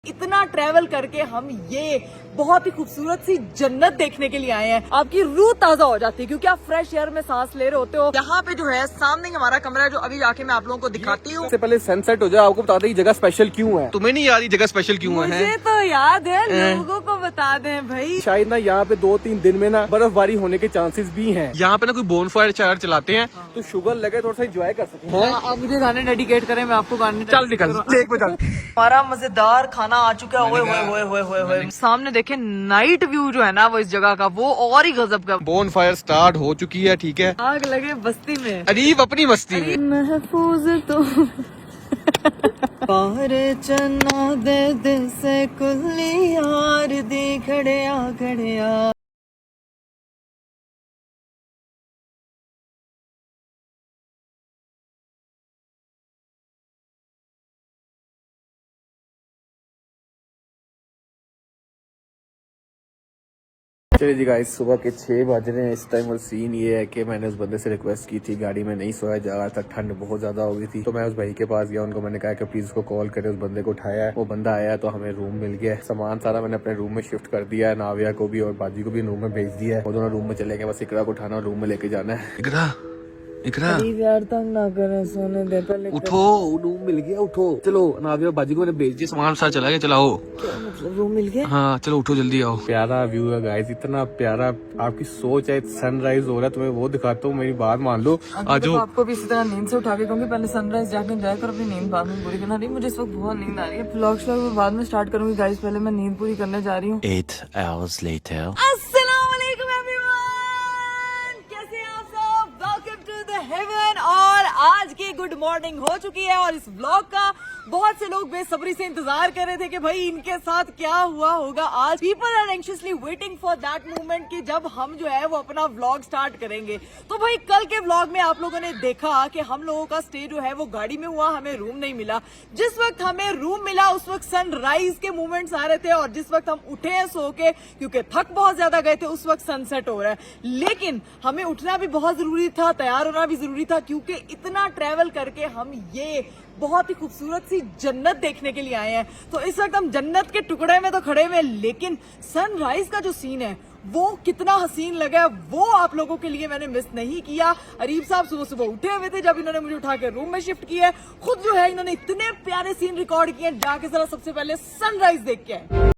इतना ट्रैवल करके हम ये बहुत ही खूबसूरत सी जन्नत देखने के लिए आए हैं। आपकी रूह ताजा हो जाती है क्योंकि आप फ्रेश एयर में सांस ले रहे होते हो। यहाँ पे जो है सामने ही हमारा कमरा है जो अभी जाके मैं आप लोगों को दिखाती हूँ। सबसे पहले सनसेट हो जाए आपको बता दें ये जगह स्पेशल क्यों है। तुम्हें नहीं याद ये जगह स्पेशल क्यों है? मुझे तो याद है, लोगों को बता दें भाई। शायद ना यहाँ पे 2-3 दिन में ना बर्फबारी होने के चांसेस भी हैं। यहाँ पे ना कोई बोनफायर चार चलाते हैं तो शुगर लगे थोड़ा सा एंजॉय कर सकते हैं। आप मुझे गाने डेडिकेट करें, मैं आपको गाने चल निकल देख पे चल। हमारा मजेदार खाना आ चुका है। ओए सामने देखे नाइट व्यू जो है ना वो इस जगह का वो और ही गजब का। बोनफायर स्टार्ट हो चुकी है, ठीक है। आग लगे बस्ती में, अरीब अपनी मस्ती में। महफूज तो पार चना दे दिल से कुल्ली यार दी खड़िया खड़िया। चलिए जी गाइस, सुबह के 6 बज रहे हैं इस टाइम और सीन ये है कि मैंने उस बंदे से रिक्वेस्ट की थी, गाड़ी में नहीं सोया जा रहा था, ठंड बहुत ज्यादा हो गई थी। तो मैं उस भाई के पास गया, उनको मैंने कहा कि प्लीज उसको कॉल करे। उस बंदे को उठाया, वो बंदा आया तो हमें रूम मिल गया। सामान सारा मैंने अपने रूम में शिफ्ट कर दिया है, नाविया को भी और बाजी को भी रूम में भेज दिया है। वो दोनों रूम में चले गए, बस इकरा को उठाना और रूम में लेके जाना है। इकरा यार तंग ना करें, सोने दे पहले। उठो, रूम मिल गया, उठो। चलो नाविया और बाजी को मैंने भेज दिया। सामान साथ चला गया, चलाओ। मतलब रूम मिल गया। हाँ चलो उठो जल्दी आओ। प्यारा व्यू है गाइस, इतना प्यारा। आपकी सोच है, सनराइज हो रहा है, तुम्हें वो दिखाता हूँ, मेरी बात मान लो। आज आपको भी इसी तरह नींद से उठा के कहूंगी पहले सनराइज जाके एंजॉय करो, अपनी नींद बाद में पूरी करना। नहीं मुझे इस वक्त बहुत नींद आ रही है। व्लॉग मैं बाद में स्टार्ट करूंगी गाइस, पहले मैं नींद पूरी करने जा रही हूँ। 8 hours later. अस्सलाम वालेकुम एवरीवन, कैसे हैं आप सब? Welcome to the heaven. और आज की गुड मॉर्निंग हो चुकी है और इस व्लॉग का बहुत से लोग बेसब्री से इंतजार कर रहे थे कि भाई इनके साथ क्या हुआ होगा आज। People are anxiously waiting for that moment कि जब हम जो है वो अपना व्लॉग स्टार्ट करेंगे। तो भाई कल के व्लॉग में आप लोगों ने देखा कि हम लोगों का स्टे जो है वो गाड़ी में हुआ, हमें रूम नहीं मिला। जिस वक्त हमें रूम मिला उस वक्त सनराइज के मोमेंट्स आ रहे थे और जिस वक्त हम उठे हैं सो के क्योंकि थक बहुत ज्यादा गए थे उस वक्त सनसेट हो रहा है। लेकिन हमें उठना भी बहुत जरूरी था, तैयार होना भी जरूरी था क्योंकि इतना ट्रेवल करके हम ये बहुत ही खूबसूरत सी जन्नत देखने के लिए आए हैं। तो इस वक्त हम जन्नत के टुकड़े में तो खड़े हुए, लेकिन सनराइज का जो सीन है वो कितना हसीन लगा है वो आप लोगों के लिए मैंने मिस नहीं किया। अरीब साहब सुबह सुबह उठे हुए थे जब इन्होंने मुझे उठा के रूम में शिफ्ट किया है। खुद जो है इन्होंने इतने प्यारे सीन रिकॉर्ड किए, जाके जरा सबसे पहले सनराइज देख के आए।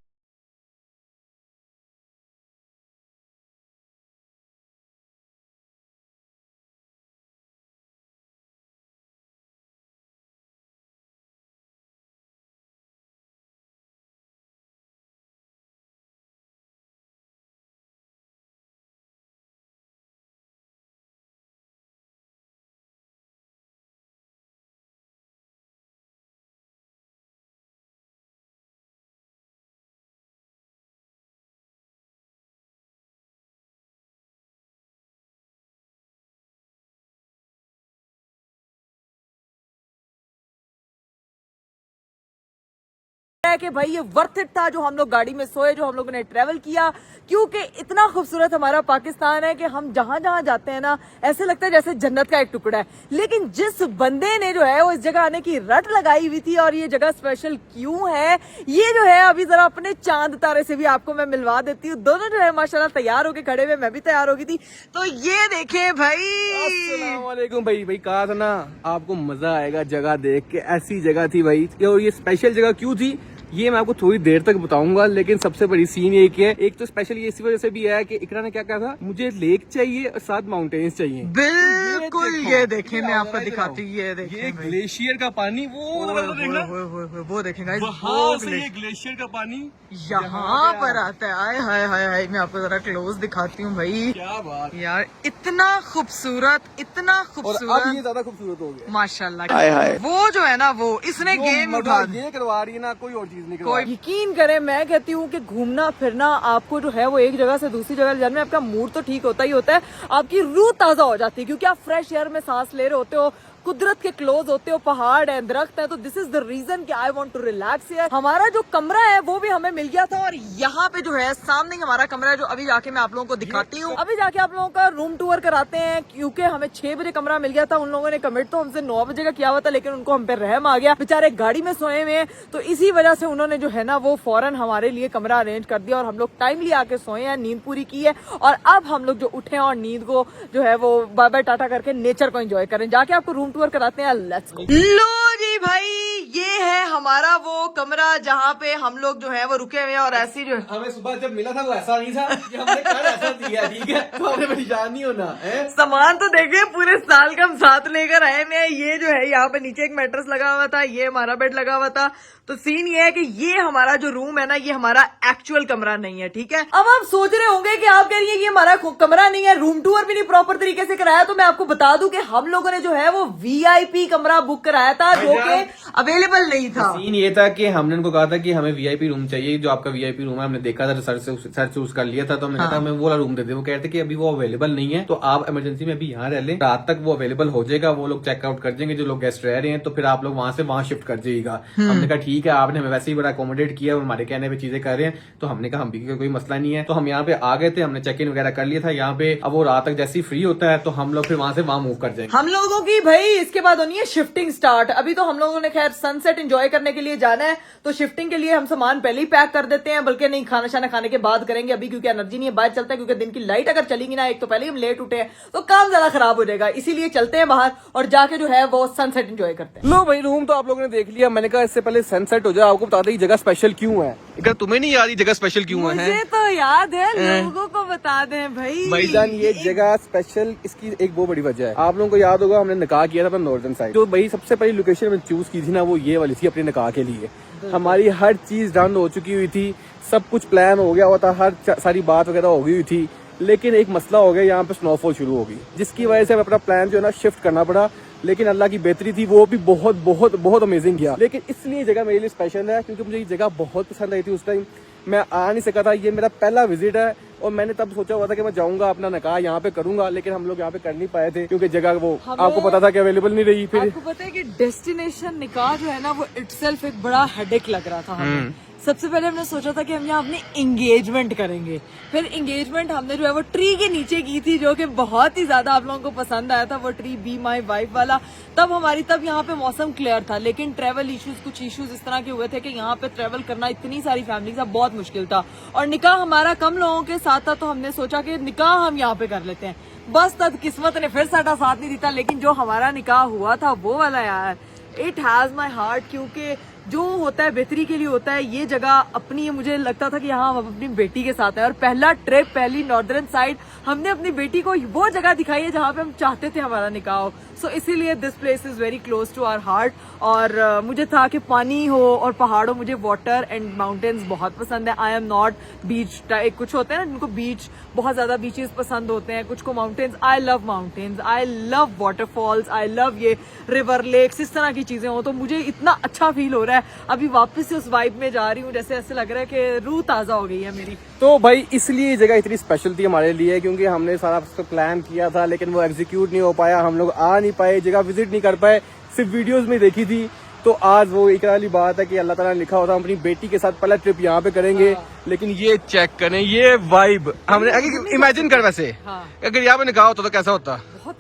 कि भाई ये वर्थ इट था जो हम लोग गाड़ी में सोए, जो हम लोगों ने ट्रेवल किया, क्योंकि इतना खूबसूरत हमारा पाकिस्तान है कि हम जहां जहां जाते हैं ना ऐसे लगता है जैसे जन्नत का एक टुकड़ा है। लेकिन जिस बंदे ने जो है वो इस जगह आने की रट लगाई हुई थी और ये जगह स्पेशल क्यों है ये जो है अभी जरा अपने चांद तारे से भी आपको मैं मिलवा देती हूँ। दोनों जो है माशाल्लाह तैयार होके खड़े हुए, मैं भी तैयार हो गई थी। तो ये देखे भाई। अस्सलाम वालेकुम भाई कहा था ना आपको मजा आएगा जगह देख के, ऐसी जगह थी भाई। और ये स्पेशल जगह क्यों थी ये मैं आपको थोड़ी देर तक बताऊंगा, लेकिन सबसे बड़ी सीन ये कि है, एक तो स्पेशल ये इसी वजह से भी है कि इकरा ने क्या कहा था, मुझे लेक चाहिए और साथ माउंटेन्स चाहिए। बिल्कुल ये देखें, मैं आपको दिखाती हूँ, ये देखें ये ग्लेशियर का पानी, वो देखेंगे वहाँ से ये ग्लेशियर का पानी यहाँ पर आता है। आए हाय हाय हाय, मैं आपको जरा क्लोज दिखाती हूँ भाई। क्या बात यार, इतना खूबसूरत, इतना खूबसूरत, ये ज्यादा खूबसूरत हो गया माशाल्लाह। वो जो है ना वो इसने गेम उठा ये करवा रही है ना, कोई और चीज नहीं करवा कोई यकीन करे, मैं कहती हूँ कि घूमना फिरना आपको जो है वो एक जगह से दूसरी जगह जाने में आपका मूड तो ठीक होता ही होता है, आपकी रूह ताजा हो जाती है क्योंकि आप फ्रेश एयर में सांस ले रहे होते हो, कुदरत के क्लोज होते हो, पहाड़ है, दरख्त है, तो दिस इज द रीजन कि I want to relax here. हमारा जो कमरा है वो भी हमें मिल गया था, और यहाँ पे जो है सामने हमारा कमरा है, जो अभी जाके मैं आप लोगों को दिखाती हूँ। अभी जाके आप लोगों का रूम टूर कराते हैं, क्योंकि हमें 6 बजे कमरा मिल गया था। उन लोगों ने कमिट तो हमसे 9 बजे का किया हुआ था, लेकिन उनको हम पे रहम आ गया, बेचारे गाड़ी में सोए हुए हैं, तो इसी वजह से उन्होंने जो है ना वो फौरन हमारे लिए कमरा अरेंज कर दिया, और हम लोग टाइमली आके सोए हैं, नींद पूरी की है, और अब हम लोग जो उठे हैं और नींद को जो है वो बाय बाय टाटा करके नेचर को एंजॉय करें। जाके आपको रूम टूर कराते हैं, लेट्स गो। लो जी भाई, ये है हमारा वो कमरा जहाँ पे हम लोग जो है वो रुके हुए हैं, और ऐसी जो हमें सुबह जब मिला था वो ऐसा नहीं था कि हमने कल ऐसा दिया, ठीक है, तो हमें परेशान नहीं होना है। सामान तो देखिए पूरे साल का हम साथ लेकर आए हैं। ये जो है यहाँ पे नीचे एक मैट्रेस लगा हुआ था, ये हमारा बेड लगा हुआ था। तो सीन ये है कि ये हमारा जो रूम है ना, ये हमारा एक्चुअल कमरा नहीं है, ठीक है। अब आप सोच रहे होंगे कि आप कह रही है कि हमारा कमरा नहीं है, रूम टूर भी नहीं प्रॉपर तरीके से कराया, तो मैं आपको बता दूं कि हम लोगों ने जो है वो VIP कमरा बुक कराया था, जो कि अवेलेबल नहीं था। सीन ये था कि हमने उनको कहा था कि हमें VIP रूम चाहिए, जो आपका VIP रूम है हमने देखा था, सर्च चूज कर लिया था, तो हमने कहा था हमें वो वाला रूम दे दे। वो कहते कि अभी वो अवेलेबल नहीं है, तो आप इमरजेंसी में अभी यहाँ रह लें, रात तक वो अवेलेबल हो जाएगा, वो लोग चेकआउट कर देंगे जो लोग गेस्ट रह रहे हैं, तो फिर आप लोग वहां से वहां शिफ्ट कर जाइएगा। हमने कहा ठीक है, आपने हमें वैसे ही बड़ा अकोमोडेट किया और हमारे कहने पे चीजें कर रहे हैं, तो हमने कहा हम भी कोई मसला नहीं है। तो हम यहाँ पे आ गए थे, हमने चेक इन वगैरह कर लिया था यहाँ पे। अब वो रात तक जैसे ही फ्री होता है तो हम लोग फिर वहां से वहां मूव कर जाएंगे। हम लोगों की भाई इसके बाद होनी है शिफ्टिंग स्टार्ट। अभी तो हम लोगों ने खैर सनसेट एंजॉय करने के लिए जाना है, तो शिफ्टिंग के लिए हम सामान पहले ही पैक कर देते हैं, बल्कि नहीं, खाना शाना खाने के बाद करेंगे अभी, क्योंकि एनर्जी नहीं है, बाहर चलते हैं, क्योंकि दिन की लाइट अगर चलेगी ना, एक तो पहले ही हम लेट उठे हैं, तो काम ज्यादा खराब हो जाएगा, इसीलिए चलते हैं बाहर और जाके जो है वो सनसेट एंजॉय करते हैं। लो भाई, रूम तो आप लोगों ने देख लिया। मैंने कहा इससे पहले सनसेट हो जाए आपको बता दें ये जगह स्पेशल क्यों है। अगर तुम्हें नहीं याद ये जगह स्पेशल क्यों है? मुझे तो याद है, लोगों को बता दें भाई। भाईजान, ये जगह स्पेशल, इसकी एक बहुत बड़ी वजह है। आप लोगों को याद होगा हमने निकाह किया था नॉर्दर्न साइड, जो भाई सबसे पहली लोकेशन मैंने चूज की थी ना, वो ये वाली थी अपने निकाह के लिए। हमारी हर चीज डन हो चुकी हुई थी, सब कुछ प्लान हो गया हुआ था, हर सारी बात वगैरह हो गई हुई थी, लेकिन एक मसला हो गया, यहाँ पे स्नोफॉल शुरू हो गई, जिसकी वजह से हमें अपना प्लान जो है ना शिफ्ट करना पड़ा। लेकिन अल्लाह की बेहतरी थी, वो भी बहुत बहुत बहुत अमेजिंग किया। लेकिन इसलिए जगह मेरे लिए स्पेशल है क्योंकि मुझे ये जगह बहुत पसंद आई थी। उस टाइम मैं आ नहीं सका था, ये मेरा पहला विजिट है, और मैंने तब सोचा हुआ था कि मैं जाऊंगा अपना निकाह यहाँ पे करूंगा, लेकिन हम लोग यहाँ पे कर नहीं पाए थे क्योंकि जगह वो आपको पता था कि अवेलेबल नहीं रही। फिर आपको पता है कि डेस्टिनेशन निकाह जो है ना, वो इटसेल्फ एक बड़ा हेडेक लग रहा था हमें। सबसे पहले हमने सोचा था कि हम यहाँ अपनी एंगेजमेंट करेंगे, फिर एंगेजमेंट हमने जो है वो ट्री के नीचे की थी, जो कि बहुत ही ज्यादा आप लोगों को पसंद आया था, वो ट्री बी माई वाइफ वाला। तब यहाँ पे मौसम क्लियर था, लेकिन ट्रेवल इश्यूज, कुछ इश्यूज इस तरह के हुए थे कि यहाँ पे ट्रेवल करना इतनी सारी फैमिली का बहुत मुश्किल था, और निकाह हमारा कम लोगों के साथ था, तो हमने सोचा कि निकाह हम यहाँ पे कर लेते हैं। बस तब किस्मत ने फिर साਡਾ साथ नहीं देता, लेकिन जो हमारा निकाह हुआ था वो वाला यार, इट हैज माई हार्ट, क्योंकि जो होता है बेहतरी के लिए होता है। ये जगह अपनी, मुझे लगता था कि हाँ हम अपनी बेटी के साथ है, और पहला ट्रिप, पहली नॉर्दर्न साइड हमने अपनी बेटी को वो जगह दिखाई है जहाँ पे हम चाहते थे हमारा निकाह हो। सो इसीलिए this place is very close to our heart. और मुझे था कि पानी हो और पहाड़ हो, मुझे वाटर एंड माउंटेन्स बहुत पसंद है। I am not beach type, कुछ होते हैं ना जिनको बीच, बहुत ज्यादा बीचेस पसंद होते हैं, कुछ को mountains. I love mountains, I love waterfalls, I love ये रिवर लेक्स, इस तरह की चीजें हो, तो मुझे इतना अच्छा फील हो रहा है। अभी वापस से उस वाइब में जा रही हूँ, जैसे ऐसे लग रहा है कि रूह ताजा हो गई है मेरी। तो भाई इसलिए ये जगह इतनी स्पेशल थी हमारे लिए, क्योंकि हमने सारा प्लान किया था, लेकिन वो एग्जीक्यूट नहीं हो पाया, हम लोग आ नहीं पाए, जगह विजिट नहीं कर पाए, सिर्फ वीडियोस में देखी थी। तो आज वो एक वाली बात है कि अल्लाह ताला ने लिखा होता हम अपनी बेटी के साथ पहला ट्रिप यहाँ पे करेंगे। लेकिन ये चेक करें, ये वाइब हमने इमेजिन कर, वैसे अगर यहाँ पे निकाह होता तो कैसा होता? बहुत,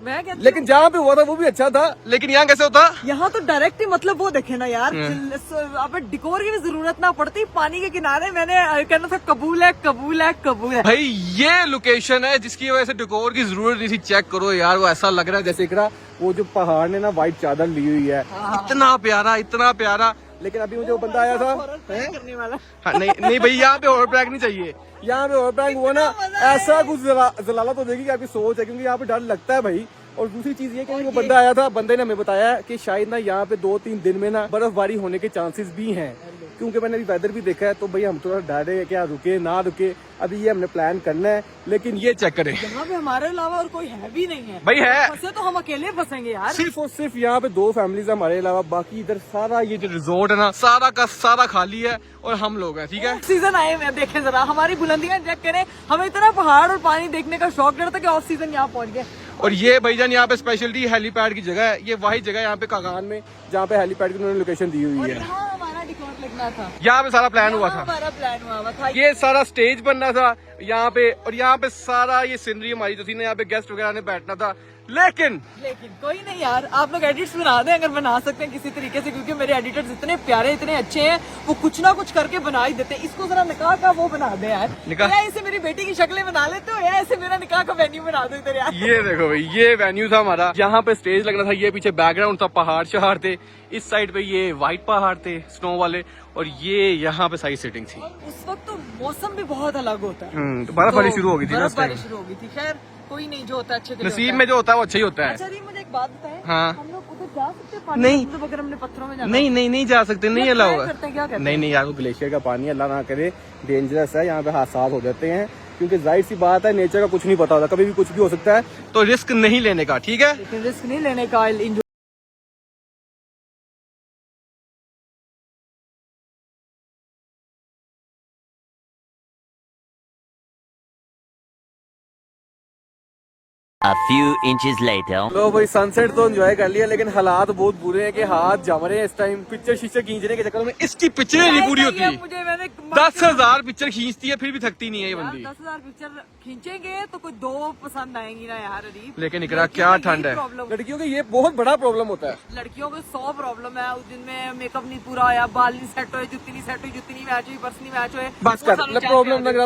मैं कहती लेकिन जहाँ पे हुआ था वो भी अच्छा था, लेकिन यहाँ कैसे होता? यहाँ तो डायरेक्ट ही, मतलब वो देखे ना यार, अब डिकोर की भी जरूरत ना पड़ती, पानी के किनारे। मैंने कहना था कबूल है, कबूल है, कबूल है। भाई ये लोकेशन है जिसकी वजह से डेकोर की जरूरत नहीं थी। चेक करो यार, वो ऐसा लग रहा है जैसे वो जो पहाड़ ने ना व्हाइट चादर ली हुई है, इतना प्यारा, इतना प्यारा। लेकिन अभी मुझे वो बंदा आया था करने वाला। हाँ, नहीं भाई, यहाँ पे और ब्रैक नहीं चाहिए। यहाँ पे और प्रैंक हुआ ना, ऐसा कुछ जलाला तो देगी कि आपकी सोच है, क्योंकि यहाँ पे डर लगता है भाई। और दूसरी चीज ये कि वो बंदा आया था, बंदे ने हमें बताया कि शायद ना यहाँ पे 2-3 दिन में ना बर्फबारी होने के चांसेस भी हैं, क्योंकि मैंने अभी वेदर भी देखा है। तो भाई हम थोड़ा डरे हैं क्या रुके ना रुके, अभी ये हमने प्लान करना है। लेकिन ये चेक करें, यहाँ पे हमारे अलावा और कोई है भी नहीं है भाई, है फंसे तो हम अकेले फंसेंगे यार। सिर्फ और सिर्फ यहाँ पे 2 फैमिलीज हमारे अलावा, बाकी इधर सारा ये जो रिजोर्ट है ना, सारा का सारा खाली है और हम लोग हैं, ठीक है। ऑफ सीजन आए हुए हैं, देखें जरा हमारी बुलंदियां चेक करें। हमें इतना पहाड़ और पानी देखने का शौक चढ़ता कि ऑफ सीजन यहाँ पहुंच गए। और ये भाईजान यहाँ पे स्पेशलिटी हेलीपैड की जगह है, ये वही जगह है यहाँ पे कागान में जहाँ पे हेलीपैड की उन्होंने लोकेशन दी हुई है। यहाँ हमारा डिकॉट लगना था, यहाँ पे सारा प्लान हुआ था, हमारा प्लान हुआ था। ये सारा स्टेज बनना था यहाँ पे, और यहाँ पे सारा ये सीनरी हमारी जो थी ना, यहाँ पे गेस्ट वगैरह ने बैठना था, लेकिन कोई नहीं यार, आप लोग एडिट्स बना दें अगर बना सकते हैं किसी तरीके से, क्योंकि मेरे एडिटर्स इतने प्यारे इतने अच्छे हैं, वो कुछ ना कुछ करके बना ही देते हैं। इसको जरा निकाह का वो बना दे यार, निकाह? या इसे मेरी बेटी की शक्लें बना लेते हो, या ऐसे मेरा निकाह का वेन्यू बना दो इधर यार। ये देखो भाई, ये वेन्यू था हमारा, यहाँ पे स्टेज लगना था, ये पीछे बैकग्राउंड था, पहाड़ शहाड़ थे, इस साइड पे ये व्हाइट पहाड़ थे स्नो वाले, और ये यहाँ पे सारी सेटिंग थी। उस वक्त तो मौसम भी बहुत अलग होता है, तो बर्फबारी शुरू हो गई थी ना उस टाइम। बर्फबारी शुरू हो गई थी। खैर कोई नहीं, जो होता है अच्छे के लिए नसीब होता में जो होता है वो अच्छा ही होता है। है। अच्छा जी, मुझे एक बात बताएं, हाँ। हम लोग उधर जा सकते हैं? पानी नहीं। अगर हमने पत्थरों में जाना नहीं जा सकते, नहीं क्या अलाउ करते हैं, क्या करते हैं? नहीं यार, वो ग्लेशियर का पानी अल्लाह ना करे डेंजरस है, यहाँ पे हादसा हो जाते हैं, क्योंकि जाहिर सी बात है नेचर का कुछ नहीं पता होता, कभी भी कुछ भी हो सकता है। तो रिस्क नहीं लेने का, ठीक है। लेकिन रिस्क नहीं लेने का, enjoy A few inches later. लो भाई, सनसेट तो एंजॉय कर लिया, लेकिन हालात बहुत बुरे हैं कि हाथ जम रहे हैं इस टाइम पिक्चर शीचर खींचने के चक्कर में। इसकी पिक्चर नहीं पूरी होती, मुझे मैंने 10,000 पिक्चर खींचती है फिर भी थकती नहीं है ये बंदी। 10,000 पिक्चर खींचेंगे तो कोई दो पसंद आएंगी ना यार अरीब। लेकिन इकरा क्या ठंड है, लड़कियों के ये बहुत बड़ा प्रॉब्लम होता है। लड़कियों को 100 प्रॉब्लम है, उस दिन में मेकअप नहीं पूरा होया, बाल नहीं सेट हुए, जुत्ती नहीं सेट हुई, जुत्ती नहीं मैच हुई, पर्स नहीं मैच हुए, बस कर, प्रॉब्लम लग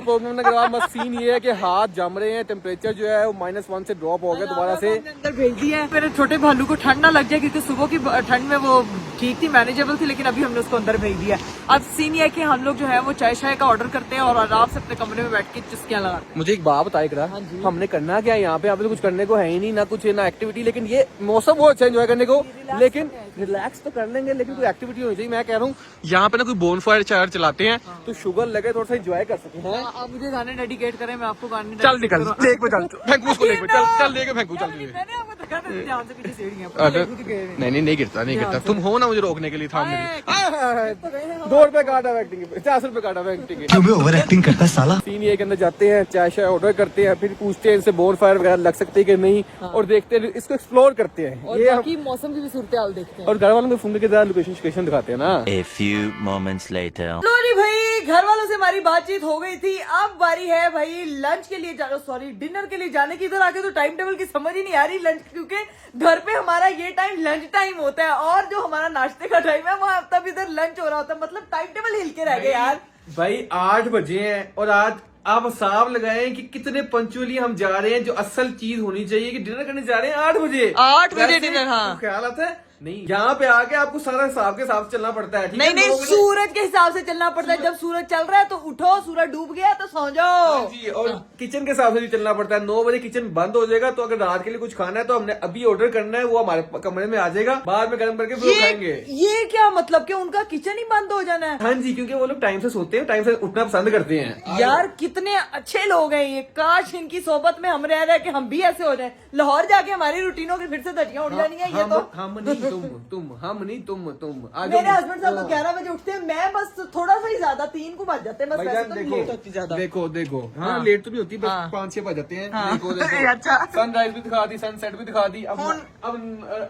रहा बस सीन ये है कि हाथ जम रहे हैं, टेम्परेचर जो है वो -1 से ड्रॉप हो गया दोबारा से। अंदर भेज दिया है। मेरे छोटे भालू को ठंड ना लग जाए, क्योंकि सुबह की ठंड में वो ठीक थी, मैनेजेबल थी, लेकिन अभी हमने उसको अंदर भेज दिया। अब सीन ये है कि हम लोग जो है वो चाय शाय का ऑर्डर करते हैं और आराम से अपने कमरे में बैठ के चुस्कियां लगाते हैं। मुझे एक बात बताए करा, हमने करना क्या है यहाँ पे तो कुछ करने को है ही नहीं, ना कुछ ना एक्टिविटी, लेकिन ये मौसम बहुत अच्छा एंजॉय करने को, लेकिन रिलैक्स तो कर लेंगे, लेकिन कोई एक्टिविटी होनी चाहिए। मैं कह रहा हूँ यहाँ पे ना कोई बोन फायर चार चलाते हैं, तो शुगर लगे थोड़ा सा एंजॉय कर सके। हैं आप मुझे गाने डेडिकेट करें, मैं आपको गाने चल निकल देख पे, चल फेंकू उसको, देख पे चल देख फेंकू, चल मैंने आपको देखा था ध्यान से, पीछे सीढ़ियां नहीं गिरता, तुम हो ना मुझे रोकने के लिए, थामने के लिए। 2 रुपए काटा एक्टिंग, 50 रुपए काटा एक्टिंग। क्यों भी ओवर एक्टिंग करता है साला। सीन ये के अंदर जाते हैं, चाय शाय ऑर्डर करते हैं, फिर पूछते हैं इनसे बोन फायर वगैरह लग सकते हैं कि नहीं, और देखते हैं, इसको एक्सप्लोर करते हैं। और ये बाकी मौसम की भी सूरत हाल देखते हैं। और घर वालों को फोन के लोकेशन दिखाते हैं ना। A few moments later. लो जी भाई, घर वालों से हमारी बातचीत हो गई थी, अब बारी है भाई लंच के लिए जाना, सॉरी डिनर के लिए जाने की। इधर आके तो टाइम टेबल की समझ ही नहीं आ रही लंच, क्योंकि घर पे हमारा ये टाइम लंच टाइम होता है, और जो हमारा नाश्ते का टाइम है वहाँ तब इधर लंच हो रहा होता है। मतलब टाइम टेबल हिल के रह गए यार। भाई 8 बजे हैं, और आज आप हिसाब लगाएं कि कितने पंचुअली हम जा रहे हैं। जो असल चीज होनी चाहिए कि डिनर करने जा रहे हैं 8 बजे। 8 बजे वैसे डिनर, हाँ। आपको ख्याल आता है नहीं, यहाँ पे आके आपको सारा हिसाब के हिसाब से चलना पड़ता है। ठीक नहीं है? नहीं, 9 बजे सूरज के हिसाब से चलना पड़ता है। जब सूरज चल रहा है तो उठो, सूरज डूब गया तो सो जाओ जी, और किचन के हिसाब से भी चलना पड़ता है। 9 बजे किचन बंद हो जाएगा, तो अगर रात के लिए कुछ खाना है तो हमने अभी ऑर्डर करना है, वो हमारे कमरे में आ जाएगा, बाद में गर्म करके फिर खाएंगे। ये क्या मतलब कि उनका किचन ही बंद हो जाना है? हाँ जी, क्योंकि वो लोग टाइम से सोते हैं, टाइम से उठना पसंद करते हैं। यार कितने अच्छे लोग हैं ये, काश इनकी सोबत में हम रह रहे कि हम भी ऐसे हो जाए। लाहौर जाके हमारी रूटीनों की फिर से धज्जियां उड़ जानी है। ये तो हम नहीं तुम हम नहीं तुम आ जाओ। मेरे हस्बैंड साहब तो 11 बजे उठते हैं, मैं बस थोड़ा सा ही ज्यादा 3 को बज जाते हैं बस। वैसे भाईजान तो देखो, लेट होती ज्यादा। देखो हाँ, लेट तो नहीं होती, बस हाँ। 5-6 बज जाते हैं। हाँ। देखो अच्छा। सनराइज भी दिखा दी, सनसेट भी दिखा दी, अब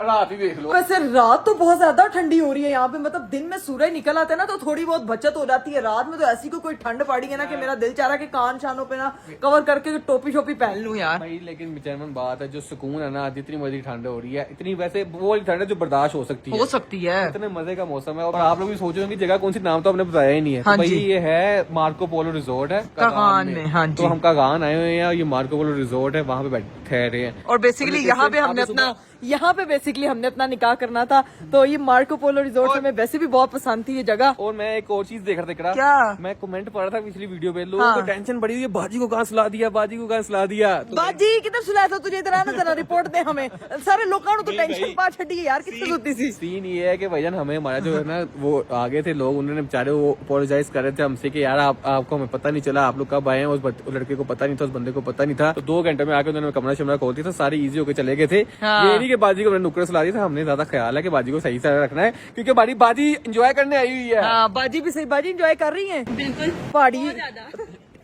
रात भी देख लो। वैसे रात तो बहुत ज्यादा ठंडी हो रही है यहाँ पे, मतलब दिन में सूरज निकल आता है ना तो थोड़ी बहुत बचत हो जाती है। रात में तो ऐसी कोई ठंड पड़ी है ना कि मेरा दिल चाह रहा है कि कान शानों पे ना कवर करके टोपी शोपी पहन लूं यार। भाई लेकिन जेन्युइन बात है, जो सुकून है ना, जितनी मर्जी ठंड हो रही है, इतनी वैसे वो वाली ठंड है जो बर्दाश्त हो सकती है। हो सकती है। इतने मजे का मौसम है। और आप लोग भी सोच रहे होंगे जगह कौन सी, नाम तो आपने बताया ही नहीं है। हाँ तो भाई जी। ये है मार्को पोलो रिजोर्ट है कागान में। हाँ जी। तो हम कागान आए हुए हैं, और ये मार्को पोलो रिजोर्ट है, वहाँ पे ठहरे हैं। और बेसिकली यहाँ पे हमने अपना निकाह करना था, तो ये मार्को पोलो रिजोर्ट से हमें वैसे भी बहुत पसंद थी ये जगह। और मैं एक और चीज देख रहा था, क्या? मैं कमेंट पढ़ रहा था पिछली वीडियो पे, लोगों हाँ। को टेंशन पड़ी हुई है, बाजी को कहाँ सुला दिया, बाजी को कहाँ सुला दिया। तो बाजी किधर सुलाया था तुझे? इधर आना जरा, रिपोर्ट दे हमें। सारे लोगों तो टेंशन पा छड़ी है यार, कितनी होती सी। सीन ये है कि भाईजान हमें हमारा जो है ना, वो आगे थे लोग, उन्होंने बेचारे वो अपोलोजाइज कर रहे थे हमसे कि यार आपको हमें पता नहीं चला, आप लोग कब आए हैं। उस लड़के को पता नहीं था, उस बंदे को पता नहीं था, तो 2 घंटे में आके उन्होंने कमरा शमरा खोल दिया था, सारे इजी होकर चले गए थे। हाँ। ये नहीं कि बाजी को हमने नुक्कड़ सुला दिया था। हमने ज्यादा ख्याल है कि बाजी को सही से रखना है, क्योंकि हमारी बाजी एंजॉय करने आई हुई है। हाँ, बाजी भी सही, बाजी एंजॉय कर रही है बिल्कुल। पहाड़ी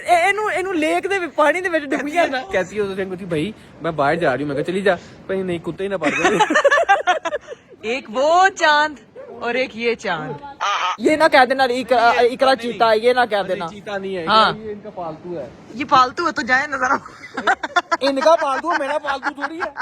ਇਹਨੂੰ ਲੇਕ ਦੇ ਪਾਣੀ ਦੇ ਵਿੱਚ ਡੁੱਬ ਗਿਆ ਨਾ। कहती है उसे कहती भाई मैं बाहर जा रही हूँ, मैं कहा चली जा, भाई नहीं कुत्ते ही ना पार कर। एक वो चांद और एक ये चांद। ये ना कह देना इकरा चीता है, ये ना कह देना। चीता नहीं है, हाँ। ये इनका पालतू है। ये पालतू है तो जाए ना जरा। इनका पालतू है, मेरा पालतू थोड़ी है।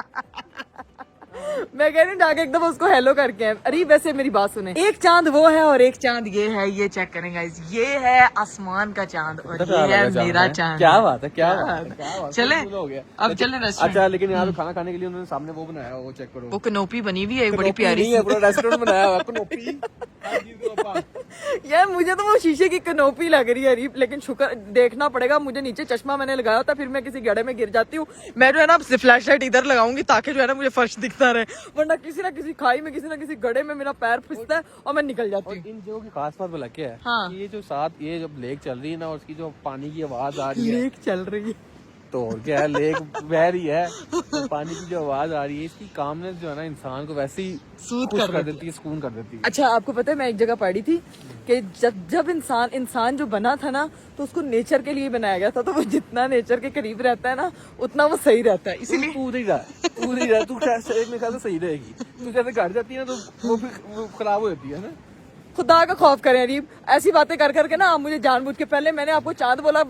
मैं कह रही हूँ जाके एकदम उसको हेलो करके आए। अरे वैसे मेरी बात सुने, एक चांद वो है और एक चांद ये है। ये चेक करें गाइस, ये है आसमान का चांद और ये है मेरा चांद। क्या बात है, क्या बात है, क्या बात है। चले हो गया अब चले रेस्टोरेंट। अच्छा लेकिन यहाँ पे खाना खाने के लिए उन्होंने सामने वो बनाया, वो चेक करो। वो कनोपी बनी हुई है बड़ी प्यारी नहीं है, पूरा रेस्टोरेंट बनाया हुआ है, कनोपी। यार मुझे तो वो शीशे की कनोपी लग रही है रीप, लेकिन शुक्र देखना पड़ेगा। मुझे नीचे चश्मा मैंने लगाया होता, फिर मैं किसी गड्ढे में गिर जाती हूँ। मैं जो है ना फ्लैश लाइट इधर लगाऊंगी ताकि जो है ना मुझे फर्श दिखता रहे, वरना किसी ना किसी खाई में, किसी ना किसी गड्ढे में मेरा पैर फिसता है और मैं निकल जाती हूँ। इन जगहों की खास बात बोला क्या है, हाँ। कि ये जो साथ ये जब लेक चल रही है ना, और उसकी जो पानी की आवाज आ रही है, लेक चल रही है तो और क्या है, लेक बह रही है, तो पानी की जो आवाज आ रही है, इसकी कामनेस जो है ना इंसान को वैसे ही सूद खुश कर कर देती है, सुकून कर देती है। अच्छा आपको पता है, मैं एक जगह पढ़ी थी कि जब इंसान जो बना था ना, तो उसको नेचर के लिए बनाया गया था। तो वो जितना नेचर के करीब रहता है ना, उतना वो सही रहता है। इसीलिए तू उधर ही रहा, तू मेरे ख्याल से सही रहेगी। तू जैसे घर जाती है ना, तो वो फिर वो खराब हो जाती है ना। खुदा का खौफ करें अरीब, ऐसी बातें कर करके ना आप मुझे जानबूझ के, पहले मैंने आपको चांद बोला,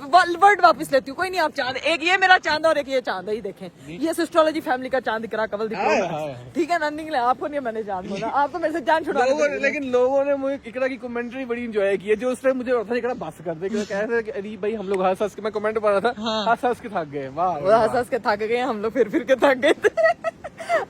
वर्ड वापस लेती हूँ। कोई नहीं, आप चांद, एक ये मेरा चांद और एक ये चांद है, ही देखें। ये एस्ट्रोलॉजी फैमिली का चांद दिख रहा, कवल दिख रहा है, ठीक है ना। निकले आपको नहीं, मैंने चांद बोला, आप तो मेरे से जान छुड़ा रहे थे। लेकिन लोगों ने मुझे इकरा की कमेंट्री बड़ी एंजॉय की है, जो उसने मुझे था इकरा बस कर दे, कह रहे थे कि अरे भाई हम लोग हंस हंस के, मैं कमेंट पढ़ रहा था, हंस हंस के थक गए। वाह, हंस हंस के थक गए हम लोग, फिर के थक गए थे।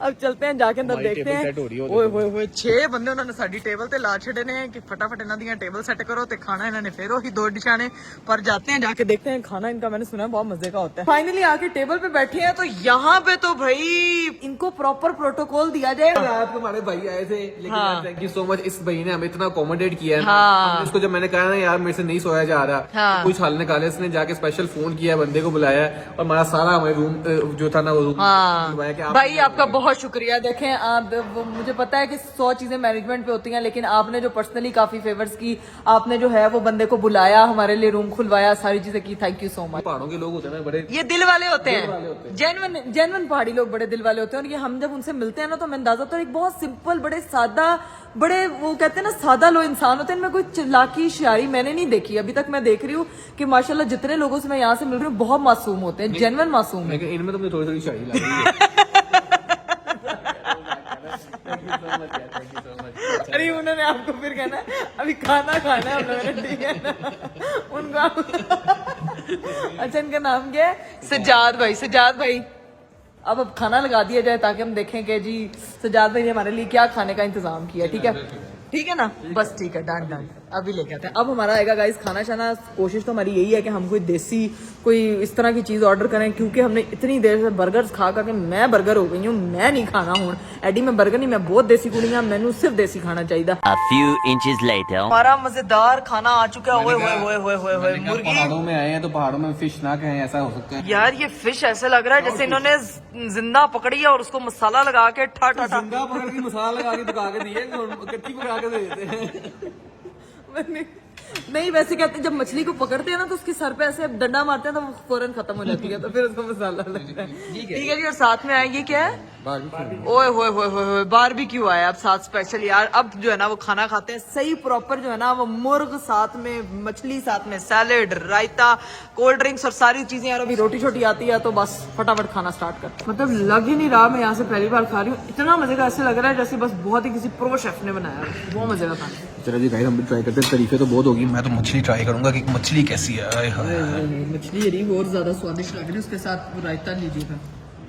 अब चलते हैं, जाके अंदर देखते हैं। ओए होए होए, 6 बंदे उन्होंने साडी टेबल ते ला छड़े ने कि फटाफट इन्हां दियां टेबल सेट करो ते खाना इन्होंने फिर वही 2 डिशां ने। पर जाते हैं, जाके देखते हैं। खाना इनका मैंने सुना है बहुत मजे का होता है। फाइनली आके टेबल पे बैठे हैं, तो यहाँ पे तो भाई इनको प्रॉपर प्रोटोकॉल दिया जाए। रात को हमारे भाई आए थे, लेकिन हाँ। थैंक यू सो मच, इस भाई ने हमें इतना अकोमोडेट किया है ना। हाँ। हमने इसको जब मैंने कहा ना यार मेरे से नहीं सोया जा रहा, हाँ। तो कुछ हाल निकाले, इसने जाके स्पेशल फोन किया, बंदे को बुलाया और हमारा सारा हमारे रूम जो था ना, वो रूम हाँ कि आप भाई आपका बहुत शुक्रिया। देखें आप, मुझे पता है कि 100 चीजें मैनेजमेंट पे होती हैं, लेकिन आपने जो पर्सनली काफी फेवर्स की, आपने जो है वो बंदे को बुलाया, हमारे लिए रूम खुलवाया, सारी चीजें की, थैंक यू सो मच। पहाड़ों के लोग होते हैं ना बड़े, ये दिल वाले होते हैं, जेन्युइन पहाड़ी लोग बड़े दिल वाले होते हैं। और ये हम जब उनसे मिलते हैं ना, तो हमें अंदाजा होता है एक बहुत सिंपल, बड़े सादा, बड़े वो कहते हैं ना सादा लो इंसान होते हैं। इनमें कोई चिल्लाकी शायरी मैंने नहीं देखी अभी तक। मैं देख रही हूँ कि माशाल्लाह जितने लोगों से मैं यहाँ से मिल रही हूँ बहुत मासूम होते हैं, जेन्युइन मासूम है। लेकिन इनमें तो मुझे थोड़ी थोड़ी शायरी लग रही है। अरे उन्होंने आपको फिर कहना है अभी खाना खाना है हम लोगों ने, ठीक है ना। उनको अच्छा इनका नाम क्या है? सज्जाद भाई। सज्जाद भाई अब खाना लगा दिया जाए ताकि हम देखें कि जी सज्जाद भाई ने हमारे लिए क्या खाने का इंतजाम किया। ठीक है, ठीक है ना, बस ठीक है, डन डन। अभी लेके आते हैं। अब हमारा आएगा गाइस खाना शाना। कोशिश तो हमारी यही है कि हम कोई देसी, कोई इस तरह की चीज ऑर्डर करें, क्योंकि हमने इतनी देर से बर्गर्स खा के मैं बर्गर हो गई हूँ। मैं नहीं खाना हूँ एडी, मैं बर्गर नहीं, मैं बहुत देसी कुड़ी हूँ, मैनू सिर्फ देसी खाना चाहिए। A few inches later. हमारा मजेदार खाना आ चुका है। ओए मुर्गी। पहाड़ों में आए हैं तो पहाड़ों में फिश ना कहें, ऐसा हो सकता है। यार ये फिश ऐसे लग रहा है जैसे इन्होंने जिंदा पकड़ी है और उसको मसाला लगा के ठा ठा ठा जिंदा पकड़ के मसाला लगा के पका के दिए, कच्ची पका के दे देते हैं। नहीं वैसे कहते हैं जब मछली को पकड़ते हैं ना, तो उसके सर पे ऐसे डंडा मारते हैं तो वो फौरन खत्म हो जाती है, तो फिर उसको मसाला लगता है। ठीक है जी। और साथ में आएगी क्या है? ओए होए बारबेक्यू आया अब साथ स्पेशल। यार अब जो है ना वो खाना खाते हैं सही प्रॉपर, जो है ना वो मुर्ग साथ में मछली, साथ में सैलेड, रायता, कोल्ड ड्रिंक्स और सारी चीजें। यार अभी रोटी छोटी आती है तो बस फटाफट खाना स्टार्ट कर। मतलब लग ही नहीं रहा, मैं यहाँ से पहली बार खा रही हूँ। इतना मजे का ऐसे लग रहा है जैसे बस बहुत ही किसी प्रो शेफ ने बनाया है। बहुत मजे का खाना। चलो जी गाइस, हम भी ट्राई करते हैं। तारीफें तो बहुत होगी, मैं तो मछली ट्राई करूंगा कि मछली कैसी है। मछली यही बहुत ज्यादा स्वादिष्ट लग रही है, उसके साथ रायता लीजिएगा।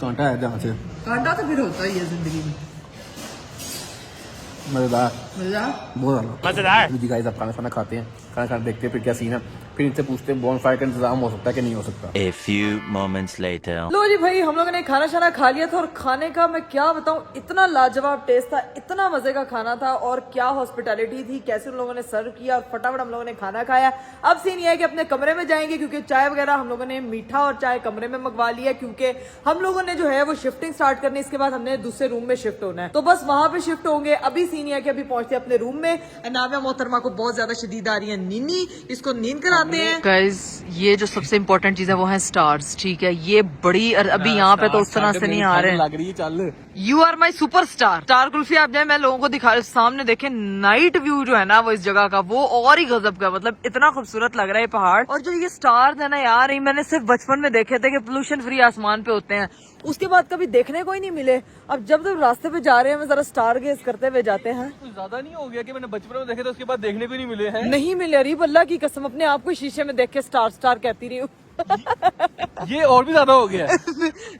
कांटा है जहाँ से, कांटा तो फिर होता ही है जिंदगी में। मजेदार, मजा बहुत मजेदार जी गाइस। अब खाना खाते हैं, खाना देखते हैं फिर क्या सीन है, फिर इनसे पूछते हैं बॉनफायर का इंतजाम हो सकता है कि नहीं हो सकता। A few moments later. लो जी भाई, हम लोगों ने खाना शाना खा लिया था, और खाने का मैं क्या बताऊं, इतना लाजवाब टेस्ट था, इतना मजे का खाना था, और क्या हॉस्पिटैलिटी थी, कैसे उन लोगों ने सर्व किया, और फटाफट हम लोगों ने खाना खाया। अब सीन ये है कि अपने कमरे में जाएंगे, क्योंकि चाय वगैरह हम लोगों ने मीठा और चाय कमरे में मंगवा लिया, क्योंकि हम लोगों ने जो है वो शिफ्टिंग स्टार्ट करनी, इसके बाद हमने दूसरे रूम में शिफ्ट होना है, तो बस वहां पे शिफ्ट होंगे। अभी सीन ये है कि अभी पहुंचते हैं अपने रूम में। नाविया मोहतरमा को बहुत ज्यादा शदीद आ रही है नीनी, इसको नींद कराते हैं। गाइस ये जो सबसे इम्पोर्टेंट चीज है वो है स्टार्स, ठीक है। ये बड़ी अभी यहाँ पे तो उस तरह से नहीं आ रहे हैं। लग रही है चल। You are my super star kulfi. आप जाए मैं लोगों को दिखा सामने देखे नाइट व्यू जो है ना वो इस जगह का वो और ही गजब का, मतलब इतना खूबसूरत लग रहा है पहाड़। और जो ये स्टार्स है ना यार, मैंने सिर्फ बचपन में देखे थे कि पोल्यूशन फ्री आसमान पे होते हैं, उसके बाद कभी देखने को ही नहीं मिले। अब जब रास्ते पे जा रहे हैं जरा स्टार गेज करते हुए जाते हैं। कुछ ज्यादा नहीं हो गया कि मैंने बचपन में देखे थे उसके बाद देखने को नहीं मिले हैं? नहीं मिले अरीब, अल्लाह की कसम, अपने आप को शीशे में देख के स्टार कहती रही हूँ। ये और भी ज्यादा हो गया है।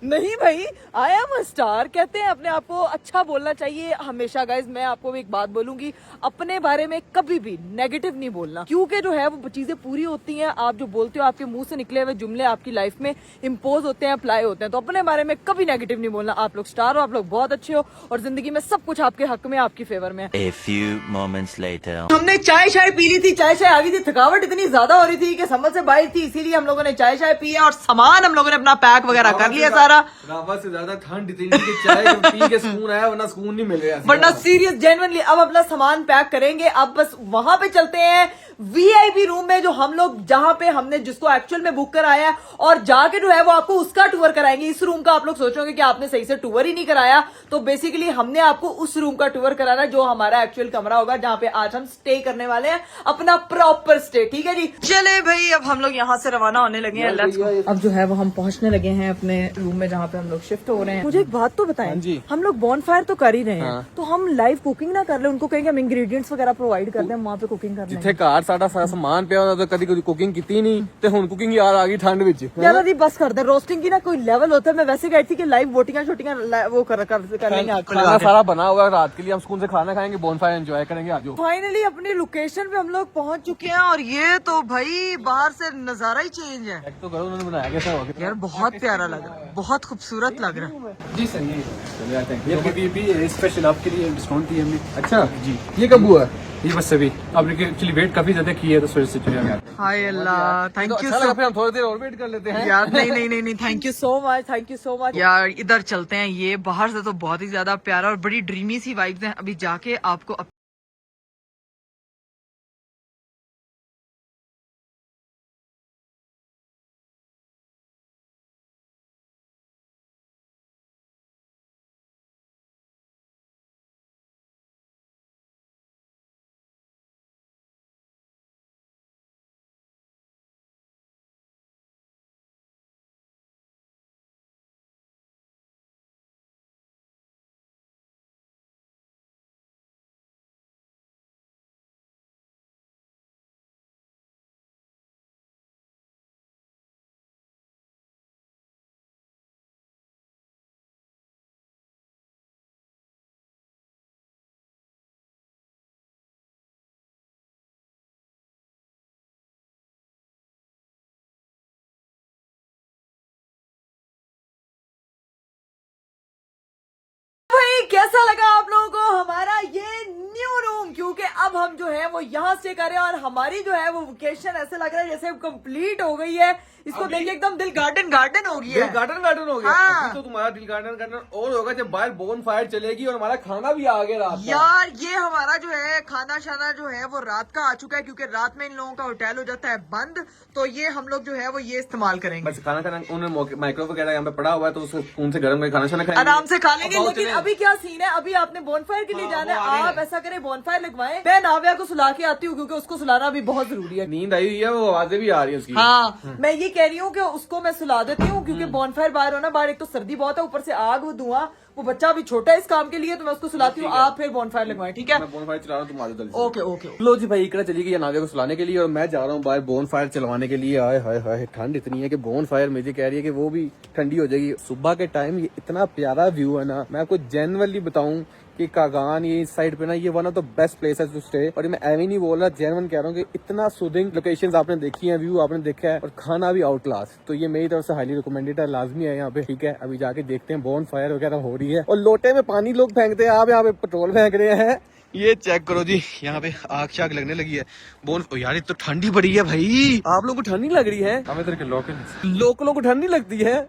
नहीं भाई, आई एम अ स्टार कहते हैं अपने आप को। अच्छा बोलना चाहिए हमेशा। गाइज मैं आपको एक बात बोलूंगी, अपने बारे में कभी भी नेगेटिव नहीं बोलना, क्योंकि जो है वो चीजें पूरी होती हैं। आप जो बोलते हो, आपके मुंह से निकले हुए जुमले आपकी लाइफ में इम्पोज होते हैं, अप्लाई होते हैं। तो अपने बारे में कभी नेगेटिव नहीं बोलना। आप लोग स्टार हो, आप लोग बहुत अच्छे हो और जिंदगी में सब कुछ आपके हक में, आपकी फेवर में। A few moments later. हमने चाय पी ली थी, चाय आ गई थी, थकावट इतनी ज्यादा हो रही थी कि समझ से बाहर थी, इसीलिए हम लोगों ने चाय पी है और सामान हम लोगों ने अपना पैक वगैरह कर लिया सारा। रावत से ज्यादा ठंड इतनी कि चाय पी के सुकून आया, वरना सुकून नहीं मिल रहा। वरना सीरियस जेन्युइनली अब अपना सामान पैक करेंगे। अब बस वहां पे चलते हैं वीआईपी रूम में, जो हम लोग जहां पे हमने जिसको एक्चुअल में बुक कराया है, और जाके जो है वो आपको उसका टूर कराएंगे। इस रूम का आप लोग सोचोगे कि आपने सही से टूर ही नहीं कराया, तो बेसिकली हमने आपको उस रूम का टूर कराना जो हमारा एक्चुअल कमरा होगा, जहां पे आज हम स्टे करने वाले हैं, अपना प्रॉपर स्टे। ठीक है जी, चले भाई अब हम लोग यहाँ से रवाना होने लगे हैं। अब जो है वो हम पहुंचने लगे हैं अपने रूम में जहाँ पे हम लोग शिफ्ट हो रहे हैं। मुझे एक बात तो बताएं, हम लोग बॉनफायर तो कर ही रहे हैं, तो हम लाइव कुकिंग ना कर ले, उनको कहेंगे हम इंग्रेडिएंट्स वगैरह प्रोवाइड कर दें, हम वहाँ पे कुकिंग कर लेंगे। घर साडा सारा समान पे होता तो कभी कुकिंग की नहीं, तो हुन कुकिंग यार आ गई ठंड विच। यार अभी बस कर दे, रोस्टिंग की ना कोई लेवल होता है। मैं वैसे कहती थी कि लाइव बोटिंग शूटिंग वो कर लेंगे। खाना सारा बना हुआ है रात के लिए, हम सुकून से खाना खाएंगे, बोनफायर एंजॉय करेंगे। आज फाइनली अपनी लोकेशन पे हम लोग पहुंच चुके हैं और ये तो भाई बाहर से नजारा ही चेंज है। तो करो उन्होंने बनाया कैसा हो गया यार बहुत प्यारा लग रहा है, बहुत खूबसूरत लग रहा है। जी सही है, चले आते हैं। ये भी स्पेशल आपके लिए डिस्काउंट दिया हमने। अच्छा जी, ये कब हुआ? ये बस अभी आपने एक्चुअली वेट काफी ज्यादा की है तो सोच से चले आ गए। हाय अल्लाह, थैंक यू सो। हम थोड़ी देर और वेट कर लेते हैं यार। नहीं, थैंक यू सो मच यार। इधर चलते हैं, ये बाहर से तो बहुत ही ज्यादा प्यारा और बड़ी ड्रीमी सी वाइब्स हैं। अभी जाके आपको कैसा लगा आप लोगों को हमारा ये न्यू रूम, क्योंकि अब हम जो है वो यहाँ स्टे कर रहे हैं और हमारी जो है वो वेकेशन ऐसे लग रहा है जैसे कंप्लीट हो गई है। इसको देखिए एकदम दिल गार्डन हो गया है। गार्डन हो गया। हाँ। अभी तो तुम्हारा दिल गार्डन और होगा जब बाहर बोन फायर चलेगी और हमारा खाना भी आ गया रात का। यार ये हमारा जो है खाना शाना जो है वो रात का आ चुका है, क्योंकि रात में इन लोगों का होटल हो जाता है बंद, तो ये हम लोग जो है वो ये इस्तेमाल करेंगे। बस खाना उन्होंने माइक्रो वगैरह यहाँ पे पड़ा हुआ है, तो उसको खून से गर्म करके खाना शाना खाएंगे, आराम से खा लेंगे। लेकिन अभी क्या सीन है, अभी आपने बोनफायर के लिए जाना है, आप ऐसा करें बोनफायर लगवाएं। मैं नाविया को सुला के आती हूँ, क्योंकि उसको सुलाना भी बहुत जरूरी है। नींद आई हुई है, वो आवाजें भी आ रही है उसकी। हाँ, मैं ये कह रही हूँ कि उसको मैं सुला देती हूँ, क्योंकि बॉनफायर बाहर हो ना, बाहर एक तो सर्दी बहुत है, ऊपर से आग वो धुआं, वो बच्चा अभी छोटा है इस काम के लिए, तो मैं उसको सुलाती हूँ, आप फिर बॉनफायर लगवाएं। ठीक है, मैं बोनफायर चला रहा हूँ, तुम आ जाओ जल्दी। ओके। लो जी भाई, इकरा चली गई नाविया को सुलाने के लिए और मैं जा रहा हूँ बाहर बोनफायर चलवाने के लिए। आए हाय हाय, ठंड इतनी है कि बोनफायर मुझे कह रही है कि वो भी ठंडी हो जाएगी। सुबह के टाइम ये इतना प्यारा व्यू है ना, मैं आपको जेन्युइनली बताऊं कि कागान ये इस साइड पे ना, ये one of the best place है टू स्टे। और मैं एवी नहीं बोल रहा, जेन्युइन कह रहा हूँ कि इतना सूदिंग लोकेशंस आपने देखी है, व्यू आपने देखा है, और खाना भी आउट क्लास। तो ये मेरी तरफ से हाईली रिकमेंडेड है, लाजमी है यहाँ पे। ठीक है, अभी जाके देखते हैं, बोन फायर वगैरह हो रही है और लोटे में पानी लोग फेंकते हैं, आप यहाँ पे पेट्रोल फेंक रहे हैं। ये चेक करो जी, यहाँ पे आग शाग लगने लगी है। बोन यार ये तो ठंडी पड़ी है भाई। आप लोगों को ठंड नहीं लग रही है? हमें इधर के लोकलों को ठंड नहीं लगती है।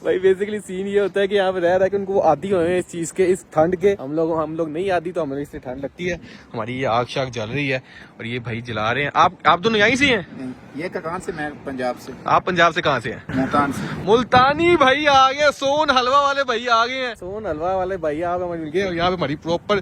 भाई बेसिकली सीन ये होता है कि यहाँ पे रह के उनको आदी हुए हैं इस चीज के, इस ठंड के। हम लोग नहीं आती, तो हमें इससे ठंड लगती है। हमारी ये आग शाग जल रही है और ये भाई जला रहे हैं। आप दोनों यहीं से हैं? ये कहाँ से? मैं पंजाब से। आप पंजाब से कहाँ से हैं? मुल्तान से। मुल्तानी भाई आ गए, सोन हलवा वाले भाई आ गए हैं। सोन हलवा वाले भाई यहाँ पे मिल गए और यहाँ पे हमारी प्रॉपर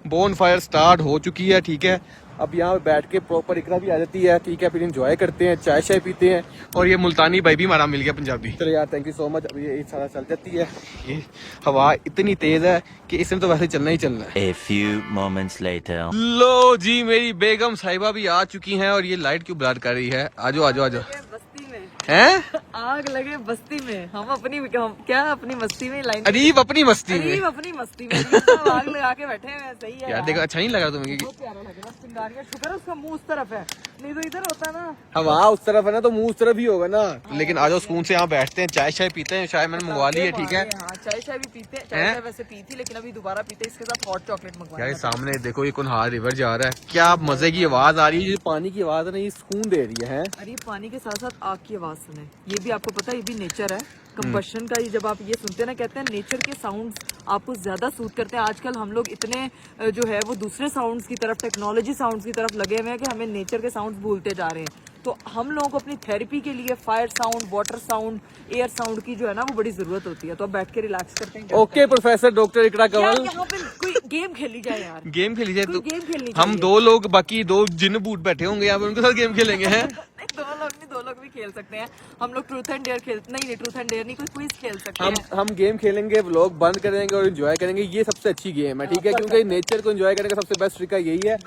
बोन फायर स्टार्ट हो चुकी है। ठीक है, अब यहाँ पे बैठ के प्रॉपर इकरा भी आ जाती है। ठीक है, फिर एंजॉय करते हैं, चाय शाय पीते हैं। और ये मुल्तानी भाई भी हमारा मिल गया पंजाबी। चलो यार, थैंक यू सो मच। अब ये सारा चल जाती है। ये हवा इतनी तेज है कि इसमें तो वैसे चलना ही चलना है। A few moments later. लो जी, मेरी बेगम साहिबा भी आ चुकी हैं और ये लाइट क्यों ब्लर कर रही है? आजो आजो आजो। बस्ती में हैं? आग लगे बस्ती में, हम अपनी मस्ती में लाइन अरीब अपनी मस्ती में, अपनी मस्ती में सब आग लगा के बैठे हैं। सही है यार देखो, अच्छा नहीं लगा तुम्हें? बहुत प्यारा लगे। बस चिंगारियां, शुक्र है उसका मुंह उस तरफ है, नहीं तो इधर होता ना। हवा उस तरफ है ना, तो मुंह उस तरफ ही होगा ना। लेकिन आज सुकून से यहाँ बैठते हैं, चाय शाय पीते हैं। चाय मैंने मंगवा ली है। ठीक है, हाँ, चाय शाय भी पीते हैं। चाय वैसे पी थी, लेकिन अभी दोबारा पीते हैं। इसके साथ हॉट चॉकलेट मंगवाया। यार सामने देखो, ये कुनहार रिवर जा रहा है। क्या मजे की आवाज आ रही है। ये पानी की आवाज है ना, ये सुकून दे रही है। अरे पानी के साथ साथ आग की आवाज सुने, ये भी आपको पता है, ये भी नेचर है। कंबशन का, ये जब आप ये सुनते हैं ना, कहते हैं नेचर के साउंड्स आपको ज्यादा सूट करते हैं। आजकल हम लोग इतने जो है वो दूसरे साउंड्स की तरफ, टेक्नोलॉजी साउंड्स की तरफ लगे हुए हैं कि हमें नेचर के साउंड्स भूलते जा रहे हैं। तो हम लोगों को अपनी थेरेपी के लिए fire sound, water sound, air sound की जो है ना वो बड़ी जरूरत होती है। तो अब बैठ के रिलैक्स करते हैं। ओके प्रोफेसर डॉक्टर इकरा यार कंवल, यहाँ पे कोई गेम खेली जाए यार। गेम खेली जाए। कोई तो गेम खेलनी हम दो लोग, बाकी दो जिन बूट बैठे होंगे यहाँ पे, उनके साथ गेम खेलेंगे हैं। दो लोग भी खेल सकते हैं हम लोग। ट्रूथ एंड डेयर नहीं ट्रूथ एंड डेयर नहीं, कोई क्विज खेल सकते हैं। हम गेम खेलेंगे, व्लॉग बंद करेंगे और एंजॉय करेंगे। ये सबसे अच्छी गेम है। ठीक है, क्योंकि नेचर को एंजॉय करने का सबसे बेस्ट तरीका यही है।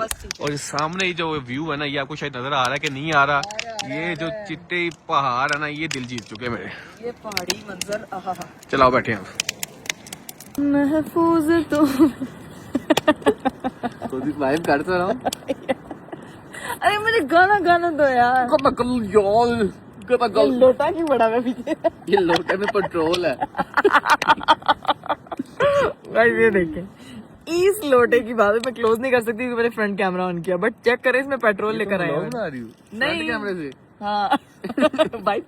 और सामने जो व्यू है ना, ये आपको शायद नजर आ रहा है कि नहीं आ रहा। ये जो चिट्टे पहाड़ है ना, ये दिल जीत चुके मेरे। ये पहाड़ी मंजर, आहा। चलाओ बैठे हैं महफूज तो वाइब करता रहा। अरे मुझे गाना दो यार। ये लोटा क्यों बड़ा है पीछे? ये लोटे में पेट्रोल है। भाई ये देखें, इस लोटे की बात मैं क्लोज नहीं कर सकती क्योंकि मैंने फ्रंट कैमरा ऑन किया, बट चेक करें इसमें पेट्रोल लेकर आए हैं। नहीं कैमरे से। हाँ vibe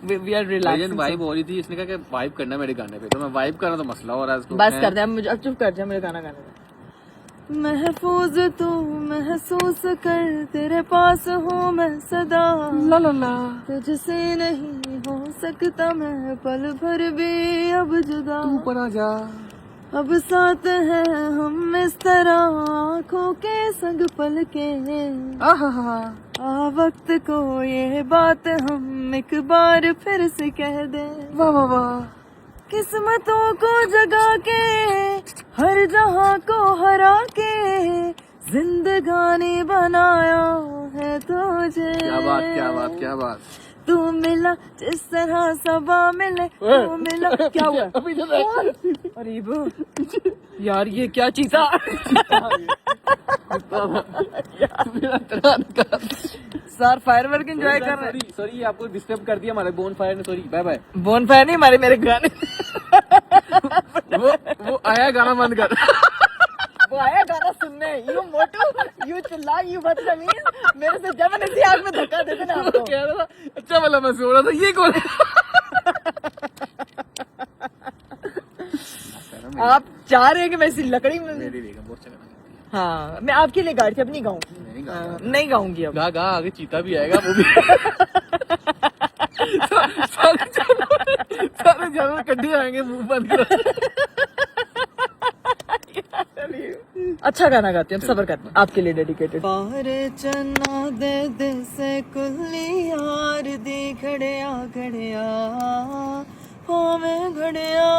we are relaxing. Vibe हो रही थी, इसने कहा कि वाइब करना मेरे गाने पे, तो मैं वाइब कर रहा, तो मसला हो रहा है इसको। बस कर दे, मुझे अब चुप कर जा, मेरे गाना गाने दे। महफूज तू महसूस कर, तेरे पास हूँ मैं सदा। ला ला ला, तुझसे नहीं हो सकता मैं पल भर भी अब जुदा। तू पर आ जा, अब साथ है हम इस तरह, आँखों के संग पल के। आ वक्त को ये बात हम एक बार फिर से कह दे। वाह वाह वाह, किस्मतों को जगा के, हर जहां को हरा के, जिंदगानी बनाया है तुझे। क्या बात क्या बात क्या बात। तू मिला जिस तरह सबा मिले, तू मिला। क्या हुआ? अरे वो यार ये क्या चीज़ा। सर फायरवर्क एंजॉय कर रहे हैं। सॉरी आपको डिस्टर्ब कर दिया हमारे बोन फायर ने, sorry. Bye bye. Bonfire नहीं, हमारे मेरे गाने। वो आया गाना बंद कर। वो आया गाना सुनने। यू मोटू, यू चिल्ला, यू बदतमीज, मेरे से जबरदस्ती आग में धक्का देते ना आपको। कह रहा था अच्छा वाला मैं सो रहा था, ये कौन है? आप चाह रहे हैं कि मैं इसी लकड़ी में? मेरी बेगम बहुत अच्छा गाना गाती है। हाँ, मैं आपके लिए गाड़ी अब नहीं गाऊंगी। नहीं गाऊंगी अब। गा आगे चीता भी आएगा, वो भी। सारे जानवर कड्डी आएंगे, मुंह बंद करो। अच्छा गाना गाते हैं, सबर करते हैं, आपके लिए डेडिकेटेड। बाहर चन्ना दे दे से कुल्ली यार दी, घड़िया घड़िया में घड़िया,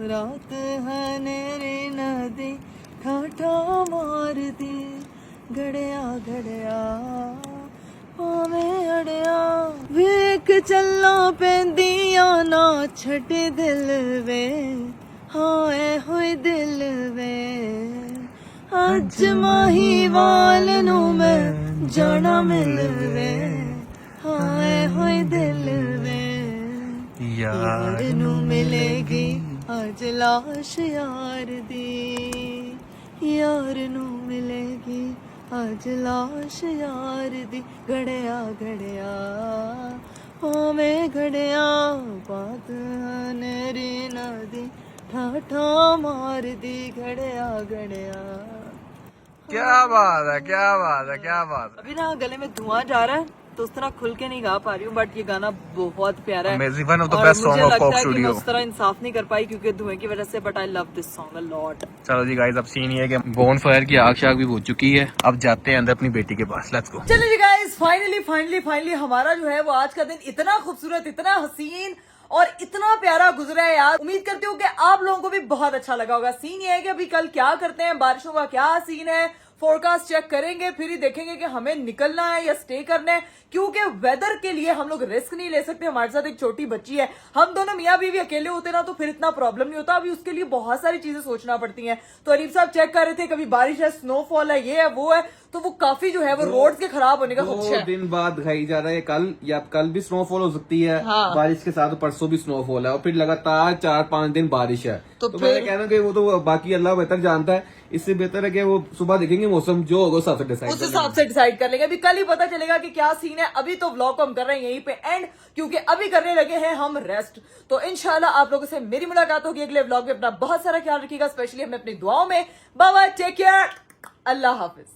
रात है नेरी नदी घाटा मार दी, घड़िया घड़िया में अड़िया, वेख चलना पैंदिया ना छट दिल वे, हाय होए दिल वे, अज माहीवाल नू मैं जाना मिलवे, हाय होए दिल वे, यार नू मिलेगी अज लाश यार दी, यार नू मिलेगी आज लाश यार दी घड़िया घड़िया ओ मैं घड़िया बात नेरी नदी ठाठा मार दी घड़िया घड़िया। क्या बात है, क्या बात है, क्या बात अभी ना गले में धुआं जा रहा है तो उस तरह खुल के नहीं गा पा रही हूँ, बट ये गाना बहुत प्यारा है। Amazing, one of the और best song मुझे of लगता Coke है कि मैं Studio। उस तरह इंसाफ नहीं कर पाई क्योंकि धुएं की वजह से, but I love this song a lot. चलो जी गाइस, अब सीन ये है कि बोन फायर की आग शाग भी हो चुकी है। अब जाते हैं अंदर अपनी बेटी के पास। Let's go. चलो जी गाइस, फाइनली हमारा जो है वो आज का दिन इतना खूबसूरत, इतना हसीन और इतना प्यारा गुजरा है यार। उम्मीद करती हूँ कि आप लोगों को भी बहुत अच्छा लगा होगा। सीन ये है कि अभी कल क्या करते हैं, बारिशों का क्या सीन है, फोरकास्ट चेक करेंगे, फिर ही देखेंगे कि हमें निकलना है या स्टे करना है, क्योंकि वेदर के लिए हम लोग रिस्क नहीं ले सकते। हमारे साथ एक छोटी बच्ची है, हम दोनों मियाँ बीवी अकेले होते ना तो फिर इतना प्रॉब्लम नहीं होता। अभी उसके लिए बहुत सारी चीजें सोचना पड़ती हैं। तो अरीफ साहब चेक कर रहे थे, कभी बारिश है, स्नोफॉल है, ये है, वो है, तो वो काफी जो है वो रोड के खराब होने का खदशा है। दिन बाद दिखाई जा रहा है कल, या कल भी स्नोफॉल हो सकती है। हाँ। बारिश के साथ परसों भी स्नोफॉल है और फिर लगातार 4-5 दिन बारिश है। तो तो फिर- मैं कह रहा हूँ कि वो तो बाकी अल्लाह बेहतर जानता है। इससे बेहतर है कि वो सुबह देखेंगे मौसम जो होगा उस हिसाब से डिसाइड उस हिसाब से डिसाइड कर लेंगे। अभी कल ही पता चलेगा कि क्या सीन है। अभी तो व्लॉग को हम कर रहे हैं यहीं पे एंड, क्योंकि अभी करने लगे हैं हम रेस्ट। तो इंशाल्लाह आप लोगों से मेरी मुलाकात होगी अगले व्लॉग में। अपना बहुत सारा ख्याल रखिएगा, स्पेशली हमें अपनी दुआओं में। बाय बाय, टेक केयर, अल्लाह हाफिज।